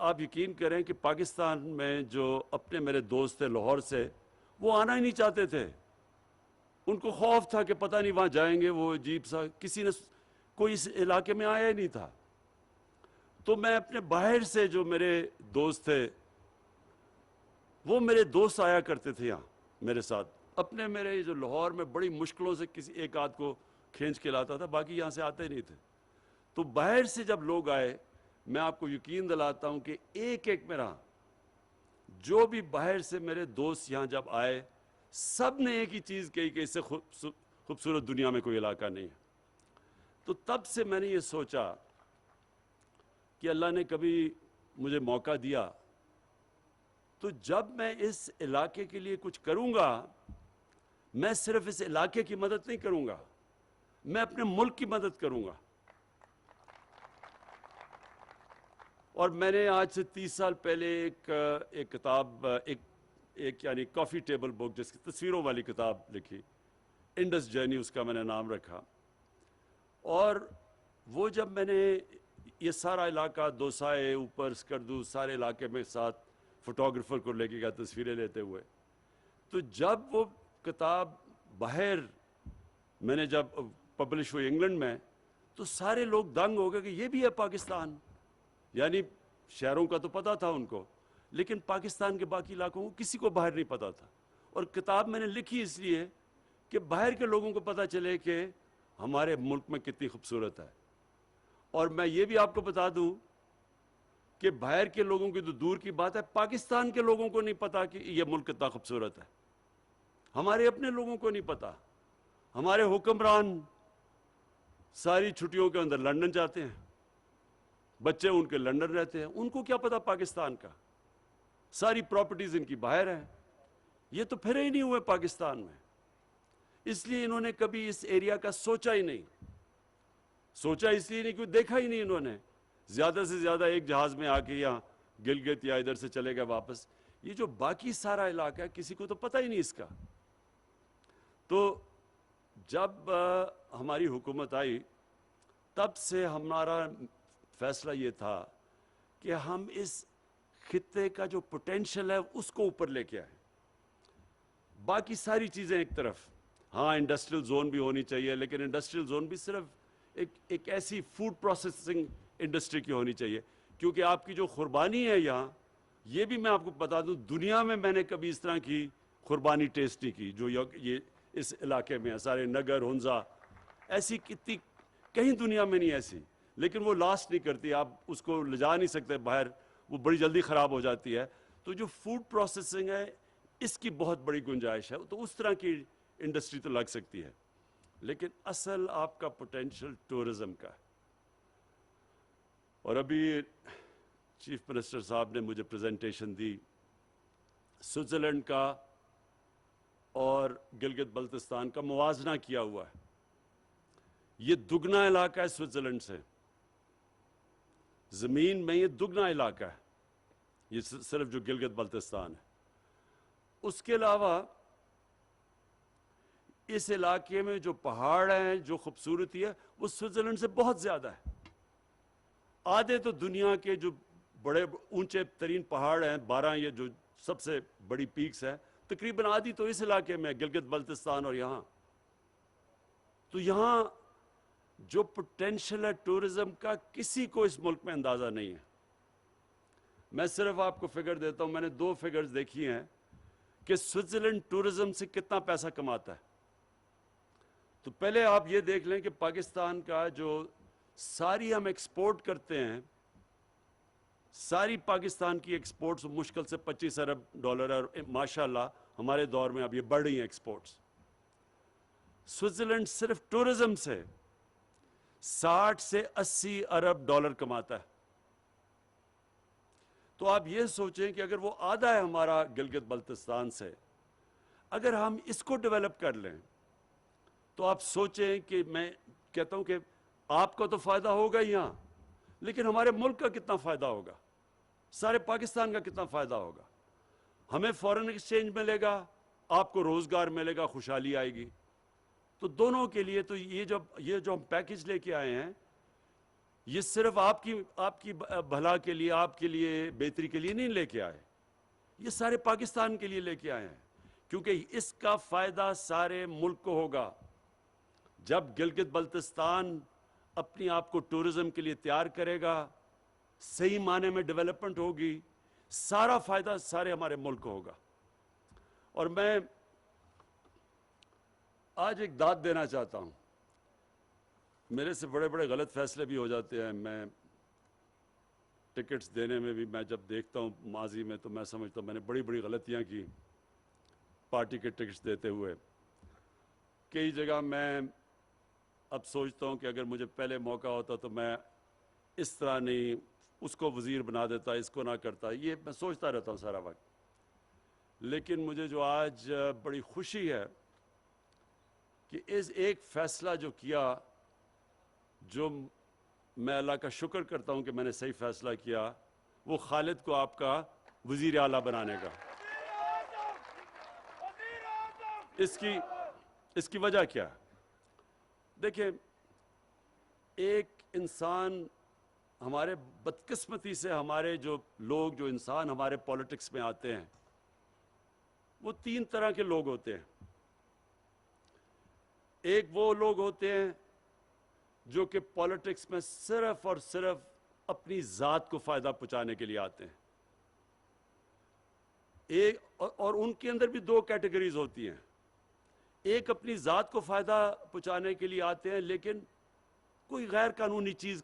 آپ یقین کریں کہ پاکستان میں جو اپنے میرے دوست تھے لاہور سے، وہ آنا ہی نہیں چاہتے تھے. ان کو خوف تھا کہ پتہ نہیں وہاں جائیں گے، وہ عجیب سا، کسی نے کوئی اس علاقے میں آیا ہی نہیں تھا. تو میں اپنے باہر سے جو میرے دوست تھے، وہ میرے دوست آیا کرتے تھے یہاں میرے ساتھ. اپنے میرے جو لاہور میں بڑی مشکلوں سے کسی ایک آدھ کو کھینچ کے لاتا تھا، باقی یہاں سے آتے ہی نہیں تھے. تو باہر سے جب لوگ آئے، میں آپ کو یقین دلاتا ہوں کہ ایک ایک میرا جو بھی باہر سے میرے دوست یہاں جب آئے، سب نے ایک ہی چیز کہی کہ اس سے خوبصورت دنیا میں کوئی علاقہ نہیں ہے. تو تب سے میں نے یہ سوچا کہ اللہ نے کبھی مجھے موقع دیا تو جب میں اس علاقے کے لیے کچھ کروں گا، میں صرف اس علاقے کی مدد نہیں کروں گا، میں اپنے ملک کی مدد کروں گا. اور میں نے آج سے 30 سال پہلے ایک کتاب، ایک یعنی کافی ٹیبل بک جس کی تصویروں والی کتاب لکھی، انڈس جرنی اس کا میں نے نام رکھا. اور وہ جب میں نے یہ سارا علاقہ دوسائے، اوپر سکردو، سارے علاقے میں ساتھ فوٹوگرافر کو لے کے گیا تصویریں لیتے ہوئے، تو جب وہ کتاب باہر میں نے جب پبلش ہوئی انگلینڈ میں، تو سارے لوگ دنگ ہو گئے کہ یہ بھی ہے پاکستان. یعنی شہروں کا تو پتہ تھا ان کو، لیکن پاکستان کے باقی علاقوں کو کسی کو باہر نہیں پتہ تھا. اور کتاب میں نے لکھی اس لیے کہ باہر کے لوگوں کو پتہ چلے کہ ہمارے ملک میں کتنی خوبصورت ہے. اور میں یہ بھی آپ کو بتا دوں کہ باہر کے لوگوں کی تو دور کی بات ہے، پاکستان کے لوگوں کو نہیں پتا کہ یہ ملک کتنا خوبصورت ہے. ہمارے اپنے لوگوں کو نہیں پتا. ہمارے حکمران ساری چھٹیوں کے اندر لندن جاتے ہیں، بچے ان کے لندن رہتے ہیں، ان کو کیا پتا پاکستان کا. ساری پراپرٹیز ان کی باہر ہیں، یہ تو پھر ہی نہیں ہوئے پاکستان میں. اس لیے انہوں نے کبھی اس ایریا کا سوچا ہی نہیں. سوچا اس لیے نہیں کہ دیکھا ہی نہیں انہوں نے. زیادہ سے زیادہ ایک جہاز میں آ کے یہاں گلگت یا ادھر سے چلے گئے واپس. یہ جو باقی سارا علاقہ ہے کسی کو تو پتہ ہی نہیں اس کا. تو جب ہماری حکومت آئی، تب سے ہمارا فیصلہ یہ تھا کہ ہم اس خطے کا جو پوٹینشل ہے اس کو اوپر لے کے آئیں. باقی ساری چیزیں ایک طرف، ہاں انڈسٹریل زون بھی ہونی چاہیے، لیکن انڈسٹریل زون بھی صرف ایک ایسی فوڈ پروسیسنگ انڈسٹری کی ہونی چاہیے. کیونکہ آپ کی جو قربانی ہے یہاں، یہ بھی میں آپ کو بتا دوں، دنیا میں نے کبھی اس طرح کی قربانی ٹیسٹ نہیں کی جو یہ اس علاقے میں ہے. سارے نگر ہنزا ایسی کتنی کہیں دنیا میں نہیں ایسی، لیکن وہ لاسٹ نہیں کرتی. آپ اس کو لے جا نہیں سکتے باہر، وہ بڑی جلدی خراب ہو جاتی ہے. تو جو فوڈ پروسیسنگ ہے اس کی بہت بڑی گنجائش ہے، تو اس طرح کی انڈسٹری تو لگ سکتی ہے. لیکن اصل آپ کا پوٹینشل ٹورزم کا ہے. اور ابھی چیف منسٹر صاحب نے مجھے پریزنٹیشن دی سوئٹزرلینڈ کا اور گلگت بلتستان کا موازنہ کیا ہوا ہے. یہ دگنا علاقہ ہے سوئٹزرلینڈ سے، زمین میں یہ دگنا علاقہ ہے، یہ صرف جو گلگت بلتستان ہے. اس کے علاوہ اس علاقے میں جو پہاڑ ہیں، جو خوبصورتی ہے، وہ سوئٹزرلینڈ سے بہت زیادہ ہے. آدھے تو دنیا کے جو بڑے اونچے ترین پہاڑ ہیں، 12 یہ جو سب سے بڑی پیکس ہے، تقریباً آدھی تو اس علاقے میں، گلگت بلتستان اور یہاں. تو یہاں جو پوٹینشل ہے ٹورزم کا، کسی کو اس ملک میں اندازہ نہیں ہے. میں صرف آپ کو فگر دیتا ہوں، میں نے 2 فگرز دیکھی ہیں کہ سوئٹزرلینڈ ٹورزم سے کتنا پیسہ کماتا ہے. تو پہلے آپ یہ دیکھ لیں کہ پاکستان کا جو ساری ہم ایکسپورٹ کرتے ہیں، ساری پاکستان کی ایکسپورٹس مشکل سے $25 ارب، اور ماشاءاللہ ہمارے دور میں اب یہ بڑھ رہی ہیں ایکسپورٹس. سوئٹزرلینڈ صرف ٹورزم سے 60 سے 80 ارب ڈالر کماتا ہے. تو آپ یہ سوچیں کہ اگر وہ آدھا ہے ہمارا گلگت بلتستان سے، اگر ہم اس کو ڈیولپ کر لیں تو آپ سوچیں کہ میں کہتا ہوں کہ آپ کو تو فائدہ ہوگا یہاں، لیکن ہمارے ملک کا کتنا فائدہ ہوگا، سارے پاکستان کا کتنا فائدہ ہوگا. ہمیں فورن ایکسچینج ملے گا، آپ کو روزگار ملے گا، خوشحالی آئے گی. تو دونوں کے لیے تو یہ جو ہم پیکج لے کے آئے ہیں، یہ صرف آپ کی بھلا کے لیے، آپ کے لیے بہتری کے لیے نہیں لے کے آئے، یہ سارے پاکستان کے لیے لے کے آئے ہیں، کیونکہ اس کا فائدہ سارے ملک کو ہوگا۔ جب گلگت بلتستان اپنی آپ کو ٹورزم کے لیے تیار کرے گا، صحیح معنی میں ڈیولپمنٹ ہوگی، سارا فائدہ سارے ہمارے ملک کو ہوگا۔ اور میں آج ایک داد دینا چاہتا ہوں، میرے سے بڑے بڑے غلط فیصلے بھی ہو جاتے ہیں، میں ٹکٹس دینے میں بھی، میں جب دیکھتا ہوں ماضی میں تو میں سمجھتا ہوں میں نے بڑی بڑی غلطیاں کی پارٹی کے ٹکٹس دیتے ہوئے۔ کئی جگہ میں اب سوچتا ہوں کہ اگر مجھے پہلے موقع ہوتا تو میں اس طرح نہیں، اس کو وزیر بنا دیتا، اس کو نہ کرتا، یہ میں سوچتا رہتا ہوں سارا وقت۔ لیکن مجھے جو آج بڑی خوشی ہے کہ اس ایک فیصلہ جو کیا، جو میں اللہ کا شکر کرتا ہوں کہ میں نے صحیح فیصلہ کیا، وہ خالد کو آپ کا وزیر اعلیٰ بنانے کا۔ اس کی وجہ کیا ہے؟ دیکھیں، ایک انسان، ہمارے بدقسمتی سے ہمارے جو لوگ، جو انسان ہمارے پولیٹکس میں آتے ہیں، وہ تین طرح کے لوگ ہوتے ہیں۔ ایک وہ لوگ ہوتے ہیں جو کہ پولیٹکس میں صرف اور صرف اپنی ذات کو فائدہ پہنچانے کے لیے آتے ہیں۔ اور ان کے اندر بھی دو کیٹیگریز ہوتی ہیں۔ ایک اپنی ذات کو فائدہ پہنچانے کے لیے آتے ہیں، لیکن کوئی غیر قانونی چیز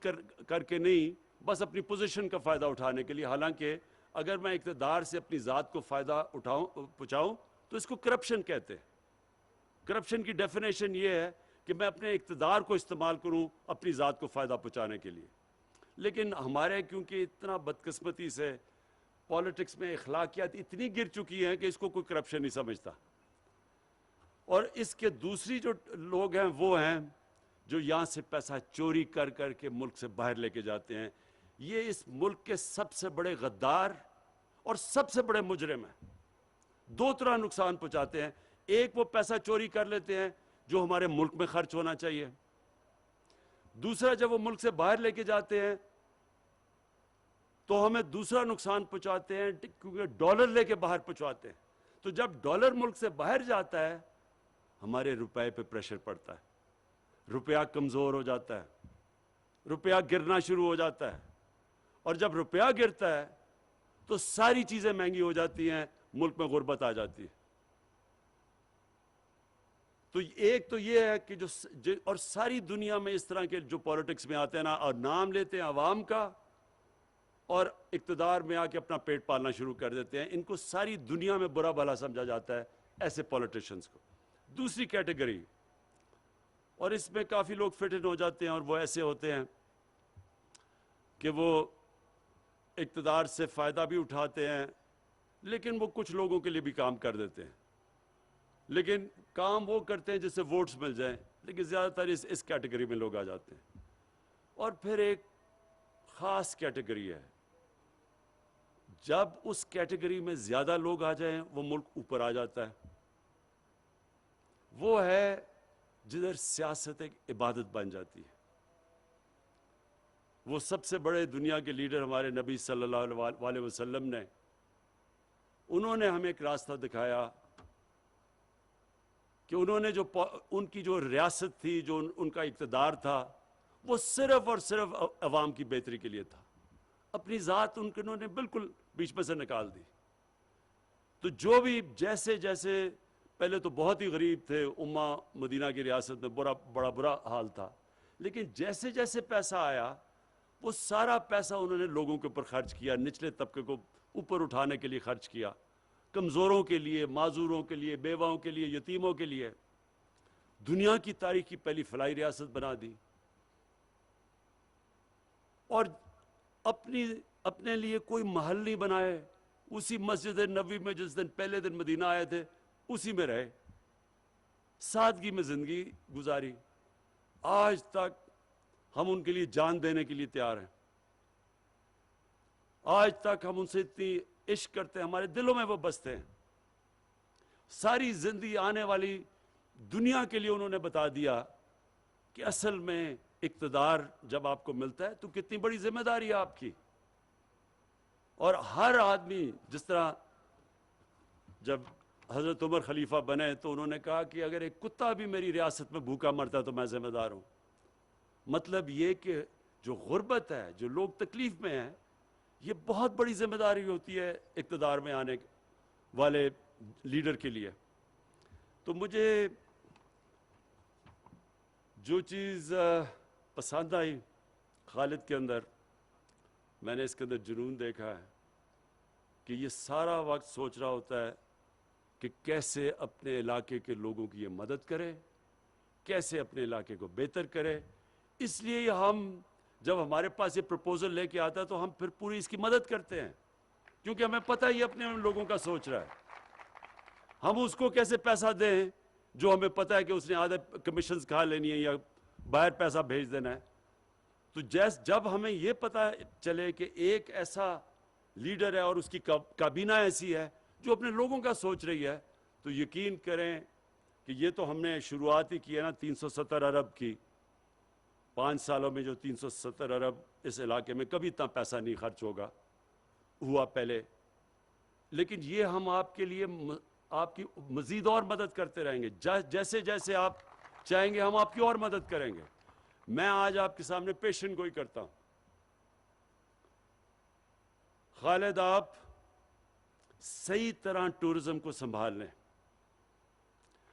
کر کے نہیں، بس اپنی پوزیشن کا فائدہ اٹھانے کے لیے۔ حالانکہ اگر میں اقتدار سے اپنی ذات کو فائدہ پہنچاؤں تو اس کو کرپشن کہتے ہیں۔ کرپشن کی ڈیفینیشن یہ ہے کہ میں اپنے اقتدار کو استعمال کروں اپنی ذات کو فائدہ پہنچانے کے لیے۔ لیکن ہمارے کیونکہ اتنا بدقسمتی سے پولیٹکس میں اخلاقیات اتنی گر چکی ہیں کہ اس کو کوئی کرپشن نہیں سمجھتا۔ اور اس کے دوسری جو لوگ ہیں وہ ہیں جو یہاں سے پیسہ چوری کر کر کے ملک سے باہر لے کے جاتے ہیں۔ یہ اس ملک کے سب سے بڑے غدار اور سب سے بڑے مجرم ہیں۔ دو طرح نقصان پہنچاتے ہیں۔ ایک، وہ پیسہ چوری کر لیتے ہیں جو ہمارے ملک میں خرچ ہونا چاہیے۔ دوسرا، جب وہ ملک سے باہر لے کے جاتے ہیں تو ہمیں دوسرا نقصان پہنچاتے ہیں، کیونکہ ڈالر لے کے باہر پہنچاتے ہیں۔ تو جب ڈالر ملک سے باہر جاتا ہے، ہمارے روپے پہ پریشر پڑتا ہے، روپیہ کمزور ہو جاتا ہے، روپیہ گرنا شروع ہو جاتا ہے۔ اور جب روپیہ گرتا ہے تو ساری چیزیں مہنگی ہو جاتی ہیں، ملک میں غربت آ جاتی ہے۔ تو ایک تو یہ ہے کہ اور ساری دنیا میں اس طرح کے جو پولیٹکس میں آتے ہیں نا، اور نام لیتے ہیں عوام کا اور اقتدار میں آ کے اپنا پیٹ پالنا شروع کر دیتے ہیں، ان کو ساری دنیا میں برا بھلا سمجھا جاتا ہے، ایسے پولیٹیشنز کو۔ دوسری کیٹیگری، اور اس میں کافی لوگ فٹ ان ہو جاتے ہیں، اور وہ ایسے ہوتے ہیں کہ وہ اقتدار سے فائدہ بھی اٹھاتے ہیں، لیکن وہ کچھ لوگوں کے لیے بھی کام کر دیتے ہیں، لیکن کام وہ کرتے ہیں جس سے ووٹس مل جائیں، لیکن زیادہ تر اس کیٹیگری میں لوگ آ جاتے ہیں۔ اور پھر ایک خاص کیٹیگری ہے، جب اس کیٹیگری میں زیادہ لوگ آ جائیں وہ ملک اوپر آ جاتا ہے۔ وہ ہے جدھر سیاست ایک عبادت بن جاتی ہے۔ وہ سب سے بڑے دنیا کے لیڈر ہمارے نبی صلی اللہ علیہ وسلم نے، انہوں نے ہمیں ایک راستہ دکھایا کہ انہوں نے ان کی جو ریاست تھی، جو ان کا اقتدار تھا، وہ صرف اور صرف عوام کی بہتری کے لیے تھا۔ اپنی ذات انہوں نے بالکل بیچ میں سے نکال دی۔ تو جو بھی جیسے پہلے تو بہت ہی غریب تھے، امہ مدینہ کی ریاست میں بڑا برا حال تھا، لیکن جیسے جیسے پیسہ آیا وہ سارا پیسہ انہوں نے لوگوں کے اوپر خرچ کیا، نچلے طبقے کو اوپر اٹھانے کے لیے خرچ کیا، کمزوروں کے لیے، معذوروں کے لیے، بیواؤں کے لیے، یتیموں کے لیے۔ دنیا کی تاریخ کی پہلی فلاحی ریاست بنا دی، اور اپنے لیے کوئی محل نہیں بنائے، اسی مسجد نبوی میں جس دن پہلے دن مدینہ آئے تھے اسی میں رہے، سادگی میں زندگی گزاری۔ آج تک ہم ان کے لیے جان دینے کے لیے تیار ہیں، آج تک ہم ان سے اتنی عشق کرتے ہیں، ہمارے دلوں میں وہ بستے ہیں۔ ساری زندگی آنے والی دنیا کے لیے انہوں نے بتا دیا کہ اصل میں اقتدار جب آپ کو ملتا ہے تو کتنی بڑی ذمہ داری ہے آپ کی. اور ہر آدمی, جس طرح جب حضرت عمر خلیفہ بنے تو انہوں نے کہا کہ اگر ایک کتا بھی میری ریاست میں بھوکا مرتا ہے تو میں ذمہ دار ہوں. مطلب یہ کہ جو غربت ہے, جو لوگ تکلیف میں ہیں, یہ بہت بڑی ذمہ داری ہوتی ہے اقتدار میں آنے والے لیڈر کے لیے. تو مجھے جو چیز پسند آئی خالد کے اندر, میں نے اس کے اندر جنون دیکھا ہے کہ یہ سارا وقت سوچ رہا ہوتا ہے کہ کیسے اپنے علاقے کے لوگوں کی یہ مدد کرے, کیسے اپنے علاقے کو بہتر کرے. اس لیے ہم جب ہمارے پاس یہ پروپوزل لے کے آتا ہے تو ہم پھر پوری اس کی مدد کرتے ہیں, کیونکہ ہمیں پتہ ہے یہ اپنے ان لوگوں کا سوچ رہا ہے. ہم اس کو کیسے پیسہ دیں جو ہمیں پتہ ہے کہ اس نے آدھے کمیشنز کھا لینی ہے یا باہر پیسہ بھیج دینا ہے. تو جب ہمیں یہ پتہ چلے کہ ایک ایسا لیڈر ہے اور اس کی کابینہ ایسی ہے جو اپنے لوگوں کا سوچ رہی ہے, تو یقین کریں کہ یہ تو ہم نے شروعات ہی کی ہے نا 370 ارب کی. 5 سالوں میں جو 370 ارب اس علاقے میں کبھی اتنا پیسہ نہیں خرچ ہوا پہلے. لیکن یہ ہم آپ کے لیے آپ کی مزید اور مدد کرتے رہیں گے. جیسے جیسے آپ چاہیں گے ہم آپ کی اور مدد کریں گے. میں آج آپ کے سامنے پیشن گوئی کرتا ہوں. خالد, آپ صحیح طرح ٹورزم کو سنبھال لیں.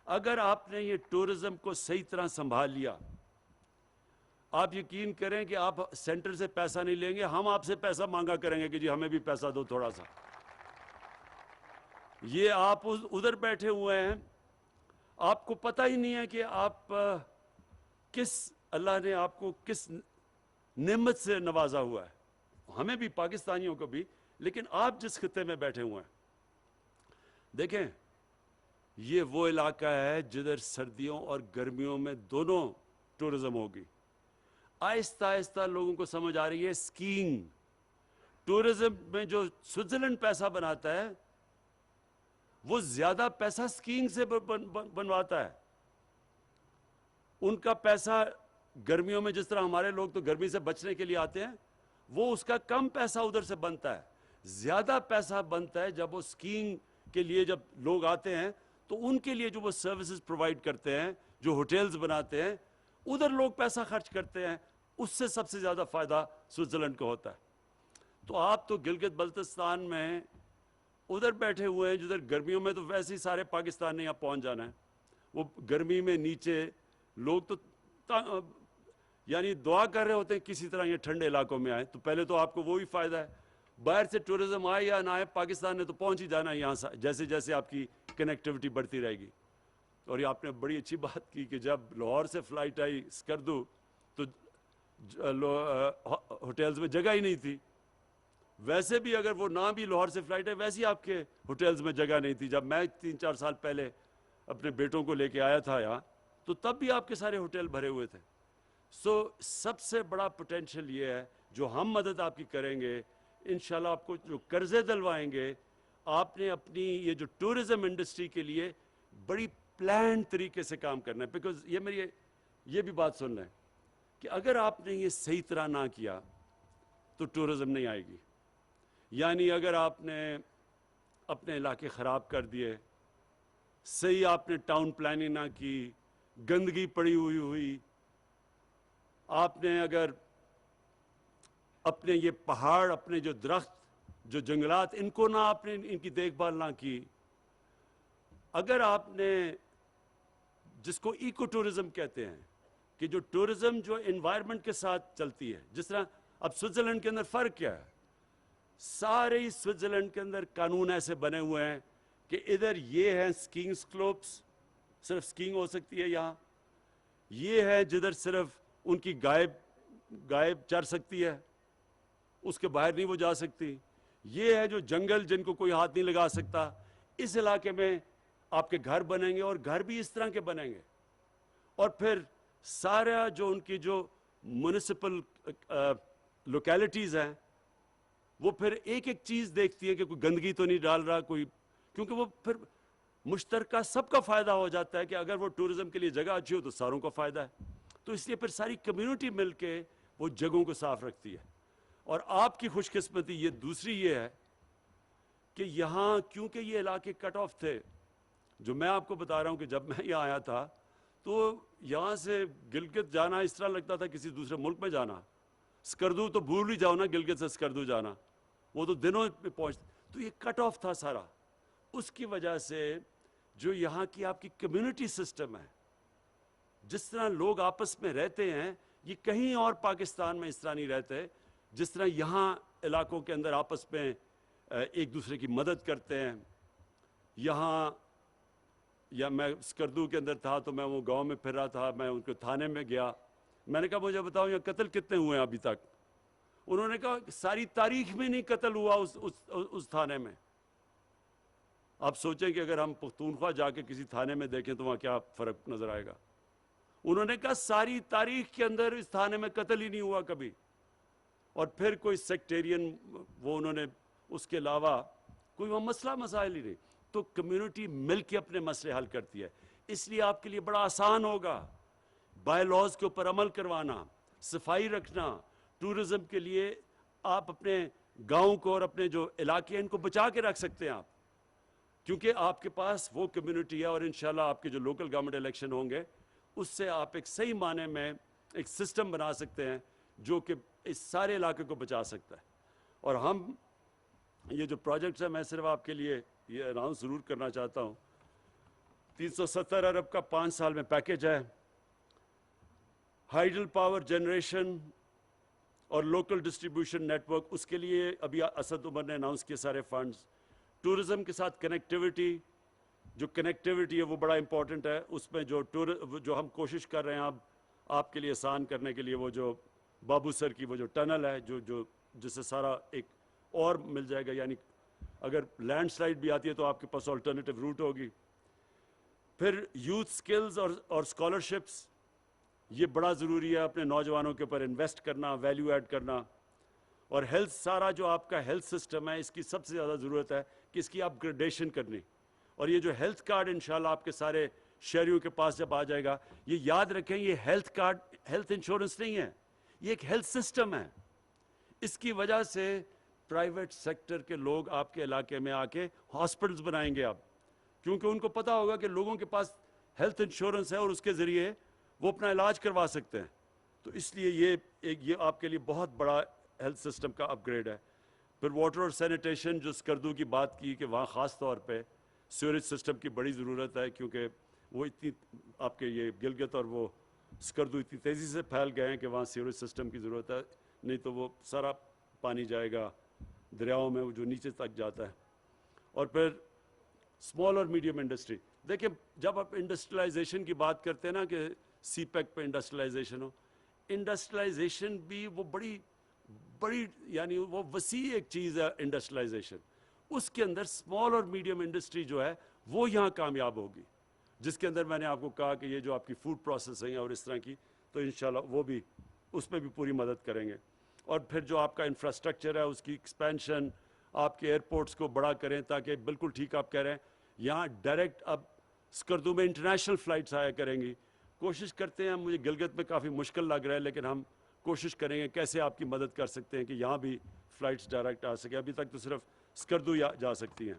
اگر آپ نے یہ ٹورزم کو صحیح طرح سنبھال لیا, آپ یقین کریں کہ آپ سینٹر سے پیسہ نہیں لیں گے, ہم آپ سے پیسہ مانگا کریں گے کہ جی ہمیں بھی پیسہ دو تھوڑا سا. یہ آپ ادھر بیٹھے ہوئے ہیں, آپ کو پتہ ہی نہیں ہے کہ آپ اللہ نے آپ کو کس نعمت سے نوازا ہوا ہے, ہمیں بھی, پاکستانیوں کو بھی. لیکن آپ جس خطے میں بیٹھے ہوئے ہیں, دیکھیں یہ وہ علاقہ ہے جدھر سردیوں اور گرمیوں میں دونوں ٹورزم ہوگی. آہستہ آہستہ لوگوں کو سمجھ آ رہی ہے اسکیئنگ. ٹورزم میں جو سوئٹزرلینڈ پیسہ بناتا ہے وہ زیادہ پیسہ اسکیئنگ سے بنواتا ہے. ان کا پیسہ گرمیوں میں, جس طرح ہمارے لوگ تو گرمی سے بچنے کے لیے آتے ہیں, وہ اس کا کم پیسہ ادھر سے بنتا ہے. زیادہ پیسہ بنتا ہے جب وہ اسکیئنگ کے لیے جب لوگ آتے ہیں تو ان کے لیے جو وہ سروسز پرووائڈ کرتے ہیں, جو ہوٹلز بناتے ہیں, ادھر لوگ پیسہ خرچ کرتے ہیں. اس سے سب سے زیادہ فائدہ سوئٹزرلینڈ کو ہوتا ہے. تو آپ تو گلگت بلتستان میں ادھر بیٹھے ہوئے ہیں جدھر گرمیوں میں تو ویسے ہی سارے پاکستان نے یہاں پہنچ جانا ہے. وہ گرمی میں نیچے لوگ تو یعنی دعا کر رہے ہوتے ہیں کسی طرح یہ ٹھنڈے علاقوں میں آئے. تو پہلے تو آپ کو وہی فائدہ ہے, باہر سے ٹورزم آئے یا نہ آئے, پاکستان نے تو پہنچ ہی جانا ہے یہاں جیسے جیسے آپ کی کنیکٹیوٹی بڑھتی رہے گی. اور یہ آپ نے بڑی اچھی بات کی کہ جب لاہور سے فلائٹ آئی اسکردو تو ہوٹلز میں جگہ ہی نہیں تھی. ویسے بھی اگر وہ نہ بھی لاہور سے فلائٹ ہے, ویسے ہی آپ کے ہوٹلز میں جگہ نہیں تھی. جب میں 3-4 سال پہلے اپنے بیٹوں کو لے کے آیا تھا یہاں, تو تب بھی آپ کے سارے ہوٹل بھرے ہوئے تھے. سب سے بڑا پوٹینشیل یہ ہے جو ہم مدد آپ کی کریں گے, انشاءاللہ آپ کو جو قرضے دلوائیں گے, آپ نے اپنی یہ جو ٹورزم انڈسٹری کے لیے بڑی پلان طریقے سے کام کرنا ہے. بیکاز یہ بھی بات سن لیں کہ اگر آپ نے یہ صحیح طرح نہ کیا تو ٹورزم نہیں آئے گی. یعنی اگر آپ نے اپنے علاقے خراب کر دیے, صحیح آپ نے ٹاؤن پلاننگ نہ کی, گندگی پڑی ہوئی, آپ نے اگر اپنے یہ پہاڑ, اپنے جو درخت, جو جنگلات, ان کو نہ آپ نے ان کی دیکھ بھال نہ کی, اگر آپ نے جس کو ایکو ٹورزم کہتے ہیں کہ جو ٹورزم جو انوائرمنٹ کے ساتھ چلتی ہے, جس طرح اب سوئٹزرلینڈ کے اندر فرق کیا ہے, سارے ہی سوئٹزرلینڈ کے اندر قانون ایسے بنے ہوئے ہیں کہ ادھر یہ ہیں اسکیئنگ سلوپس, صرف اسکیئنگ ہو سکتی ہے یہاں. یہ ہے جدھر صرف ان کی گائے چر سکتی ہے, اس کے باہر نہیں وہ جا سکتی. یہ ہے جو جنگل جن کو کوئی ہاتھ نہیں لگا سکتا. اس علاقے میں آپ کے گھر بنیں گے اور گھر بھی اس طرح کے بنیں گے. اور پھر سارا جو ان کی جو میونسپل لوکیلٹیز ہیں وہ پھر ایک ایک چیز دیکھتی ہے کہ کوئی گندگی تو نہیں ڈال رہا کوئی, کیونکہ وہ پھر مشترکہ سب کا فائدہ ہو جاتا ہے کہ اگر وہ ٹورزم کے لیے جگہ اچھی ہو تو ساروں کو فائدہ ہے. تو اس لیے پھر ساری کمیونٹی مل کے وہ جگہوں کو صاف رکھتی ہے. اور آپ کی خوش قسمتی یہ دوسری یہ ہے کہ یہاں کیونکہ یہ علاقے کٹ آف تھے، جو میں آپ کو بتا رہا ہوں کہ جب میں یہاں آیا تھا تو یہاں سے گلگت جانا اس طرح لگتا تھا کسی دوسرے ملک میں جانا. اسکردو تو بھول ہی جاؤ نا، گلگت سے اسکردو جانا وہ تو دنوں پہ پہنچ. تو یہ کٹ آف تھا سارا. اس کی وجہ سے جو یہاں کی آپ کی کمیونٹی سسٹم ہے، جس طرح لوگ آپس میں رہتے ہیں، یہ کہیں اور پاکستان میں اس طرح نہیں رہتے جس طرح یہاں علاقوں کے اندر آپس میں ایک دوسرے کی مدد کرتے ہیں. یہاں یا میں اسکردو کے اندر تھا تو میں وہ گاؤں میں پھر رہا تھا، میں ان کے تھانے میں گیا، میں نے کہا مجھے بتاؤ یہ قتل کتنے ہوئے ہیں ابھی تک؟ انہوں نے کہا ساری تاریخ میں نہیں قتل ہوا اس تھانے میں. آپ سوچیں کہ اگر ہم پختونخوا جا کے کسی تھانے میں دیکھیں تو وہاں کیا فرق نظر آئے گا. انہوں نے کہا ساری تاریخ کے اندر اس تھانے میں قتل ہی نہیں ہوا کبھی. اور پھر کوئی سیکٹیرین وہ انہوں نے اس کے علاوہ کوئی وہ مسائل ہی نہیں. تو کمیونٹی مل کے اپنے مسئلے حل کرتی ہے. اس لیے آپ کے لیے بڑا آسان ہوگا بائی لاز کے اوپر عمل کروانا، صفائی رکھنا. ٹورزم کے لیے آپ اپنے گاؤں کو اور اپنے جو علاقے ہیں ان کو بچا کے رکھ سکتے ہیں آپ، کیونکہ آپ کے پاس وہ کمیونٹی ہے. اور انشاءاللہ آپ کے جو لوکل گورنمنٹ الیکشن ہوں گے اس سے آپ ایک صحیح معنی میں ایک سسٹم بنا سکتے ہیں جو کہ اس سارے علاقے کو بچا سکتا ہے. اور ہم یہ جو پروجیکٹس ہیں، میں صرف آپ کے لیے یہ اناؤنس ضرور کرنا چاہتا ہوں. 370 ارب کا 5 سال میں پیکج ہے. ہائیڈل پاور جنریشن اور لوکل ڈسٹریبیوشن نیٹ ورک، اس کے لیے ابھی اسد عمر نے اناؤنس کیے سارے فنڈز. ٹورزم کے ساتھ کنیکٹیوٹی، جو کنیکٹیوٹی ہے وہ بڑا امپورٹنٹ ہے. اس میں جو ہم کوشش کر رہے ہیں اب آپ کے لیے آسان کرنے کے لیے، وہ جو بابو سر کی وہ جو ٹنل ہے جس سے سارا ایک اور مل جائے گا، یعنی اگر لینڈ سلائڈ بھی آتی ہے تو آپ کے پاس آلٹرنیٹیو روٹ ہوگی. پھر یوتھ سکلز اور اسکالرشپس، یہ بڑا ضروری ہے اپنے نوجوانوں کے اوپر انویسٹ کرنا، ویلیو ایڈ کرنا. اور ہیلتھ، سارا جو آپ کا ہیلتھ سسٹم ہے اس کی سب سے زیادہ ضرورت ہے کہ اس کی اپ گریڈیشن کرنی. اور یہ جو ہیلتھ کارڈ انشاءاللہ آپ کے سارے شہریوں کے پاس جب آ جائے گا، یہ یاد رکھیں یہ ہیلتھ کارڈ ہیلتھ انشورنس نہیں ہے، یہ ایک ہیلتھ سسٹم ہے. اس کی وجہ سے پرائیویٹ سیکٹر کے لوگ آپ کے علاقے میں آ کے ہاسپٹلز بنائیں گے اب، کیونکہ ان کو پتا ہوگا کہ لوگوں کے پاس ہیلتھ انشورنس ہے اور اس کے ذریعے وہ اپنا علاج کروا سکتے ہیں. تو اس لیے یہ آپ کے لیے بہت بڑا ہیلتھ سسٹم کا اپ گریڈ ہے. پھر واٹر اور سینیٹیشن، جو اسکردو کی بات کی کہ وہاں خاص طور پہ سیوریج سسٹم کی بڑی ضرورت ہے، کیونکہ وہ اتنی آپ کے یہ گلگت اور وہ اسکردو اتنی تیزی سے پھیل گئے ہیں کہ وہاں سیوریج سسٹم کی ضرورت ہے، نہیں تو وہ سارا پانی جائے گا دریاؤں میں جو نیچے تک جاتا ہے. اور پھر اسمال اور میڈیم انڈسٹری، دیکھیں جب آپ انڈسٹریلائزیشن کی بات کرتے ہیں نا کہ سی پیک پہ انڈسٹریلائزیشن ہو، انڈسٹریلائزیشن بھی وہ بڑی یعنی وہ وسیع ایک چیز ہے انڈسٹریلائزیشن. اس کے اندر اسمال اور میڈیم انڈسٹری جو ہے وہ یہاں کامیاب ہوگی، جس کے اندر میں نے آپ کو کہا کہ یہ جو آپ کی فوڈ پروسیسنگ ہے اور اس طرح کی، تو انشاءاللہ وہ بھی اس میں بھی پوری مدد کریں گے. اور پھر جو آپ کا انفراسٹرکچر ہے اس کی ایکسپینشن، آپ کے ایئرپورٹس کو بڑا کریں تاکہ بالکل ٹھیک آپ کہہ رہے ہیں یہاں ڈائریکٹ اب اسکردو میں انٹرنیشنل فلائٹس آیا کریں گی. کوشش کرتے ہیں، مجھے گلگت میں کافی مشکل لگ رہا ہے لیکن ہم کوشش کریں گے کیسے آپ کی مدد کر سکتے ہیں کہ یہاں بھی فلائٹس ڈائریکٹ آ سکے. ابھی تک تو صرف اسکردو جا سکتی ہیں.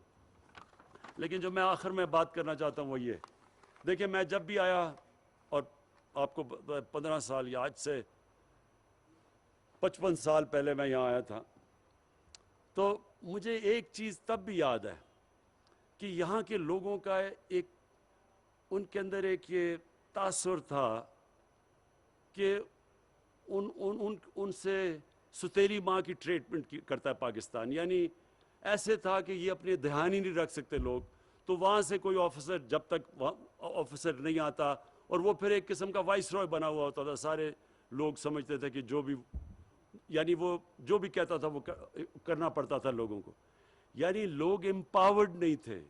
لیکن جو میں آخر میں بات کرنا چاہتا ہوں وہ یہ، دیکھیں میں جب بھی آیا، اور آپ کو 15 سال یا آج سے 55 سال پہلے میں یہاں آیا تھا، تو مجھے ایک چیز تب بھی یاد ہے کہ یہاں کے لوگوں کا ان کے اندر ایک یہ تاثر تھا کہ ان سے ستیلی ماں کی ٹریٹمنٹ کرتا ہے پاکستان. یعنی ایسے تھا کہ یہ اپنے دھیان ہی نہیں رکھ سکتے لوگ، تو وہاں سے کوئی آفیسر جب تک آفیسر نہیں آتا، اور وہ پھر ایک قسم کا وائس رائے بنا ہوا ہوتا تھا، سارے لوگ سمجھتے تھے کہ وہ جو بھی کہتا تھا وہ کرنا پڑتا تھا لوگوں کو. یعنی لوگ امپاورڈ نہیں تھے،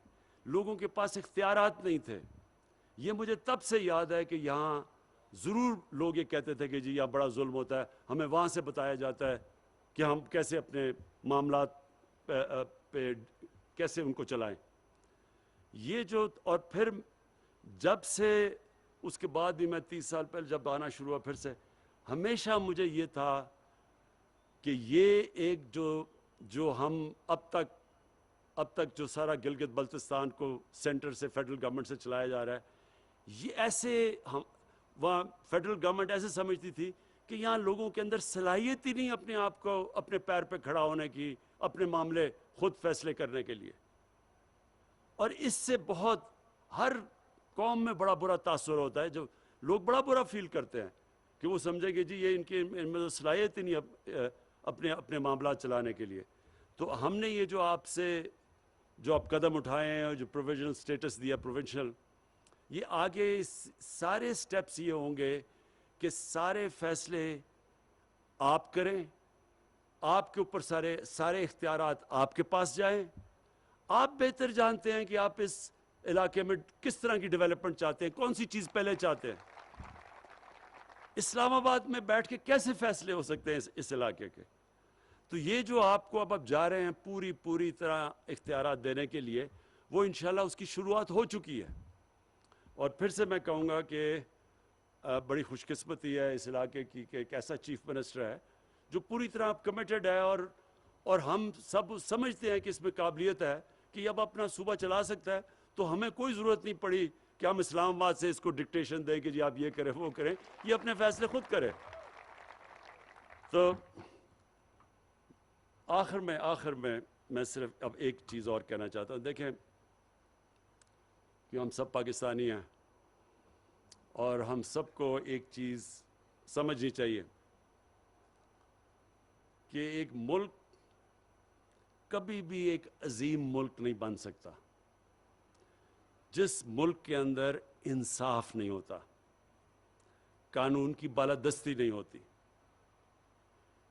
لوگوں کے پاس اختیارات نہیں تھے. یہ مجھے تب سے یاد ہے کہ یہاں ضرور لوگ یہ کہتے تھے کہ جی یہاں بڑا ظلم ہوتا ہے، ہمیں وہاں سے بتایا جاتا ہے کہ ہم کیسے اپنے معاملات پہ کیسے ان کو چلائیں. اور پھر جب سے اس کے بعد بھی میں 30 سال پہلے جب آنا شروع ہوا پھر سے ہمیشہ مجھے یہ تھا کہ یہ ایک جو ہم اب تک جو سارا گلگت بلتستان کو سینٹر سے فیڈرل گورنمنٹ سے چلایا جا رہا ہے، یہ ایسے وہاں فیڈرل گورنمنٹ ایسے سمجھتی تھی کہ یہاں لوگوں کے اندر صلاحیت ہی نہیں اپنے آپ کو اپنے پیر پہ کھڑا ہونے کی، اپنے معاملے خود فیصلے کرنے کے لیے. اور اس سے بہت ہر قوم میں بڑا برا تاثر ہوتا ہے، جو لوگ بڑا برا فیل کرتے ہیں کہ وہ سمجھیں کہ جی یہ ان میں تو صلاحیت ہی نہیں اپنے معاملات چلانے کے لیے. تو ہم نے یہ جو آپ قدم اٹھائے ہیں اور جو پروویژنل سٹیٹس دیا پروونشل، یہ آگے سارے سٹیپس یہ ہوں گے کہ سارے فیصلے آپ کریں، آپ کے اوپر سارے اختیارات آپ کے پاس جائیں. آپ بہتر جانتے ہیں کہ آپ اس علاقے میں کس طرح کی ڈیولپمنٹ چاہتے ہیں، کون سی چیز پہلے چاہتے ہیں. اسلام آباد میں بیٹھ کے کیسے فیصلے ہو سکتے ہیں اس علاقے کے؟ تو یہ جو آپ کو اب جا رہے ہیں پوری طرح اختیارات دینے کے لیے، وہ انشاءاللہ اس کی شروعات ہو چکی ہے. اور پھر سے میں کہوں گا کہ بڑی خوش قسمتی ہے اس علاقے کی کہ ایک ایسا چیف منسٹر ہے جو پوری طرح کمیٹڈ ہے، اور ہم سب سمجھتے ہیں کہ اس میں قابلیت ہے کہ اب اپنا صوبہ چلا سکتا ہے. تو ہمیں کوئی ضرورت نہیں پڑی کہ ہم اسلام آباد سے اس کو ڈکٹیشن دیں کہ جی آپ یہ کریں وہ کریں، یہ اپنے فیصلے خود کرے. تو آخر میں صرف اب ایک چیز اور کہنا چاہتا ہوں. دیکھیں کہ ہم سب پاکستانی ہیں اور ہم سب کو ایک چیز سمجھنی چاہیے کہ ایک ملک کبھی بھی ایک عظیم ملک نہیں بن سکتا جس ملک کے اندر انصاف نہیں ہوتا، قانون کی بالادستی نہیں ہوتی.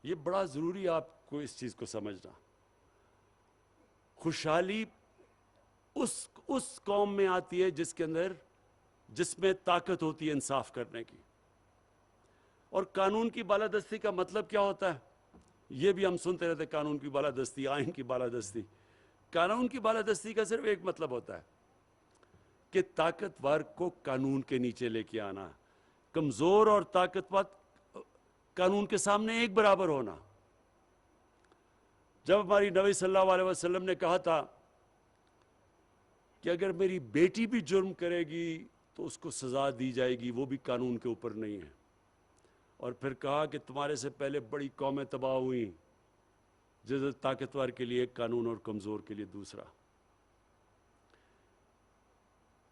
یہ بڑا ضروری آپ کو اس چیز کو سمجھنا. خوشحالی اس قوم میں آتی ہے جس میں طاقت ہوتی ہے انصاف کرنے کی. اور قانون کی بالادستی کا مطلب کیا ہوتا ہے؟ یہ بھی ہم سنتے رہتے، قانون کی بالادستی، آئین کی بالادستی. قانون کی بالادستی کا صرف ایک مطلب ہوتا ہے کہ طاقتور کو قانون کے نیچے لے کے آنا، کمزور اور طاقتور قانون کے سامنے ایک برابر ہونا. جب ہماری نبی صلی اللہ علیہ وسلم نے کہا تھا کہ اگر میری بیٹی بھی جرم کرے گی تو اس کو سزا دی جائے گی، وہ بھی قانون کے اوپر نہیں ہے. اور پھر کہا کہ تمہارے سے پہلے بڑی قومیں تباہ ہوئیں، جس طاقتور کے لیے ایک قانون اور کمزور کے لیے دوسرا.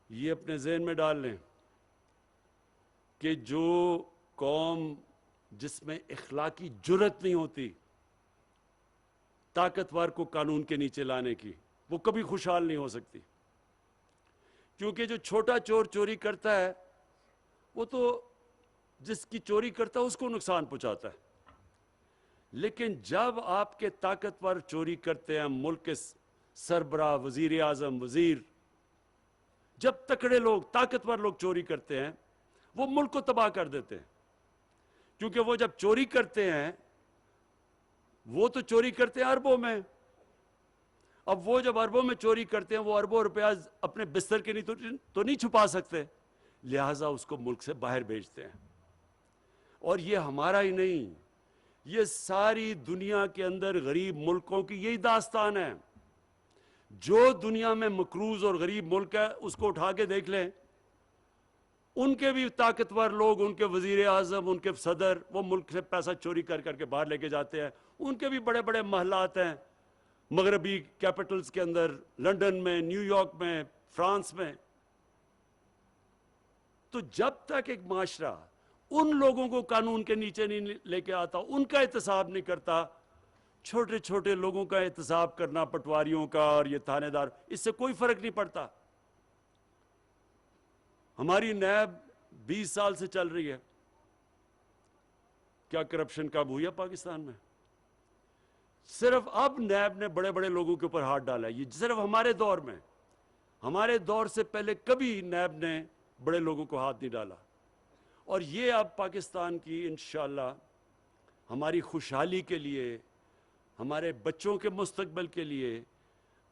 یہ اپنے ذہن میں ڈال لیں کہ جو قوم جس میں اخلاقی جرأت نہیں ہوتی طاقتور کو قانون کے نیچے لانے کی، وہ کبھی خوشحال نہیں ہو سکتی. کیونکہ جو چھوٹا چور چوری کرتا ہے وہ تو جس کی چوری کرتا ہے اس کو نقصان پہنچاتا ہے. لیکن جب آپ کے طاقتور چوری کرتے ہیں، ملک کے سربراہ، وزیر اعظم، وزیر، جب تکڑے لوگ، طاقتور لوگ چوری کرتے ہیں، وہ ملک کو تباہ کر دیتے ہیں. کیونکہ وہ جب چوری کرتے ہیں، وہ تو چوری کرتے ہیں اربوں میں. اب وہ جب اربوں میں چوری کرتے ہیں، وہ اربوں روپیہ اپنے بستر کے تو نہیں چھپا سکتے، لہٰذا اس کو ملک سے باہر بھیجتے ہیں. اور یہ ہمارا ہی نہیں، یہ ساری دنیا کے اندر غریب ملکوں کی یہی داستان ہے. جو دنیا میں مقروض اور غریب ملک ہے اس کو اٹھا کے دیکھ لیں، ان کے بھی طاقتور لوگ، ان کے وزیر اعظم، ان کے صدر، وہ ملک سے پیسہ چوری کر کے باہر لے کے جاتے ہیں. ان کے بھی بڑے بڑے محلات ہیں مغربی کیپٹلز کے اندر، لنڈن میں، نیو یارک میں، فرانس میں. تو جب تک ایک معاشرہ ان لوگوں کو قانون کے نیچے نہیں لے کے آتا، ان کا احتساب نہیں کرتا، چھوٹے چھوٹے لوگوں کا احتساب کرنا، پٹواریوں کا اور یہ تھانے دار، اس سے کوئی فرق نہیں پڑتا. ہماری نیب 20 سال سے چل رہی ہے، کیا کرپشن کم ہوئی ہے پاکستان میں؟ صرف اب نیب نے بڑے بڑے لوگوں کے اوپر ہاتھ ڈالا ہے. یہ صرف ہمارے دور میں، ہمارے دور سے پہلے کبھی نیب نے بڑے لوگوں کو ہاتھ نہیں ڈالا. اور یہ اب پاکستان کی انشاءاللہ ہماری خوشحالی کے لیے، ہمارے بچوں کے مستقبل کے لیے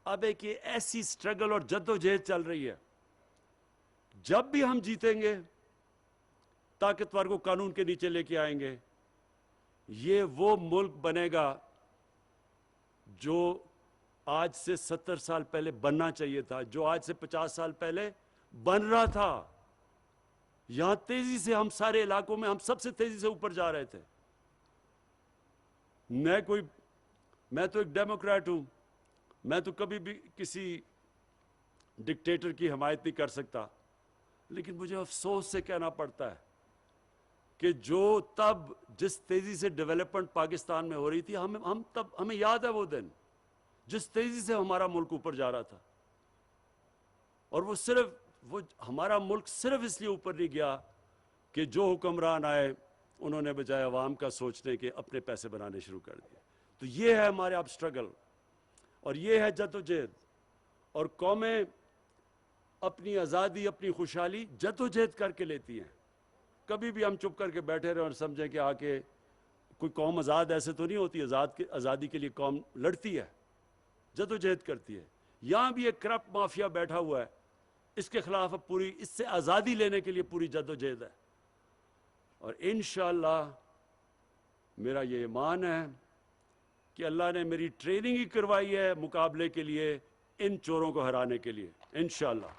اب ایک ایسی سٹرگل اور جد و جہد چل رہی ہے. جب بھی ہم جیتیں گے طاقتور کو قانون کے نیچے لے کے آئیں گے. یہ وہ ملک بنے گا جو آج سے 70 سال پہلے بننا چاہیے تھا, جو آج سے 50 سال پہلے بن رہا تھا. یہاں تیزی سے ہم سارے علاقوں میں ہم سب سے تیزی سے اوپر جا رہے تھے. میں تو ایک ڈیموکریٹ ہوں, میں تو کبھی بھی کسی ڈکٹیٹر کی حمایت نہیں کر سکتا, لیکن مجھے افسوس سے کہنا پڑتا ہے کہ جو تب جس تیزی سے ڈیولپمنٹ پاکستان میں ہو رہی تھی, ہمیں یاد ہے وہ دن جس تیزی سے ہمارا ملک اوپر جا رہا تھا. اور وہ ہمارا ملک صرف اس لیے اوپر نہیں گیا کہ جو حکمران آئے انہوں نے بجائے عوام کا سوچنے کے اپنے پیسے بنانے شروع کر دیے. تو یہ ہے ہمارے اب اسٹرگل, اور یہ ہے جدوجہد. اور قومیں اپنی آزادی, اپنی خوشحالی جدوجہد کر کے لیتی ہیں. کبھی بھی ہم چپ کر کے بیٹھے رہے اور سمجھیں کہ آکے کوئی قوم آزاد ایسے تو نہیں ہوتی. آزادی کے لیے قوم لڑتی ہے, جدوجہد کرتی ہے. یہاں بھی ایک کرپٹ مافیا بیٹھا ہوا ہے, اس کے خلاف اب اس سے آزادی لینے کے لیے پوری جدوجہد ہے. اور انشاءاللہ میرا یہ ایمان ہے کہ اللہ نے میری ٹریننگ ہی کروائی ہے مقابلے کے لیے, ان چوروں کو ہرانے کے لیے, انشاءاللہ.